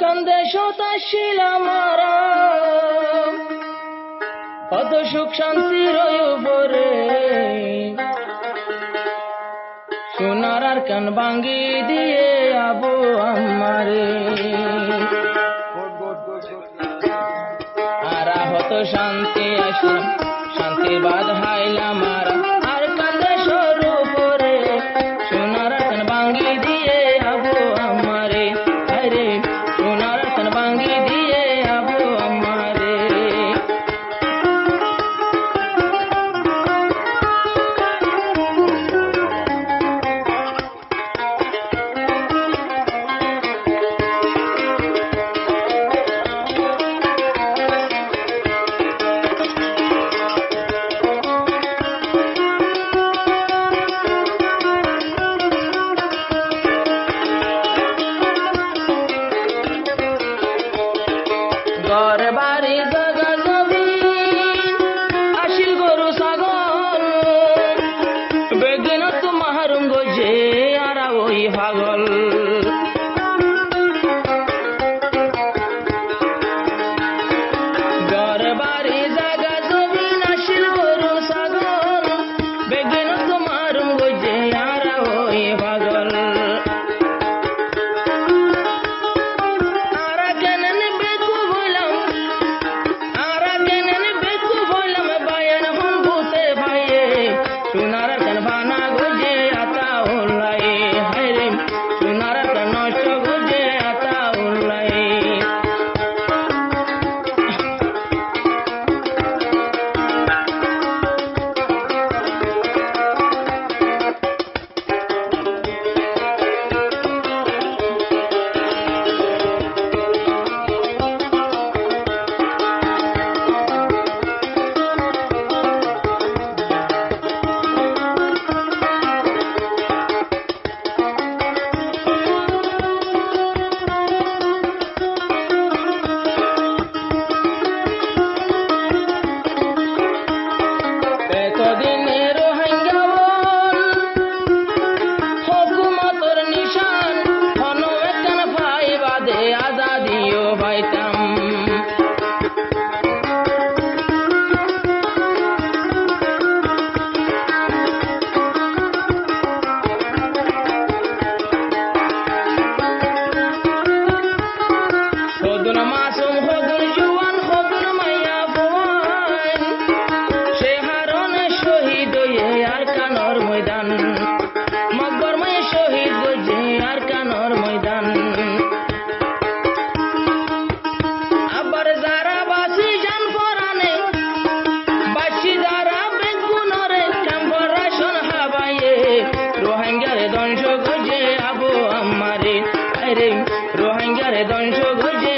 কান্দে শতাশীল আমারা কত সুখ শান্তির উপরে সোনার আর কান ভাঙ্গি দিয়ে আবু আমারে আর হত শান্তি আসলাম শান্তির বাদ হাইলাম আর কান্দে সরু পরে সোনার আর কান ভাঙ্গি দিয়ে আবু আমারে আরে সোনার আর কান ভাঙ্গি দিয়ে আবু আমারে ঘর বাড়ি জাগা জমিন আসিল গরু ছাগল বেগিন তোমার গজে আর ওই পাগল ঘর বাড়ি জাগা জমিন আসিল গরু ছাগল বেগিন তোমার গজে আর ওই পাগল সোনার কান ভানা গুজে আতা উল্লাই হায়রে সোনার কান নষ্ট গুজে আতা উল্লাই এতদিনের রোহিঙ্গাবন হুকুমতর নিশান হনো একখান ভাই বাদে আজাদিও পাইতাম হদুন মাসুম হদুন জুয়ান হদুন মাইয়া ফুয়ান শহীদ আর কানর ময়দান মকবর মায়ে শহীদ গজে আর কানর ময়দান আবার যারা বাসি জান পরানে বাসি যারা বেগুনরে ক্যাম্পরাশন হাবাইয়ে রোহিঙ্গারে ধ্বংস গজে আবু আমারে আরে রোহিঙ্গারে ধ্বংস গজে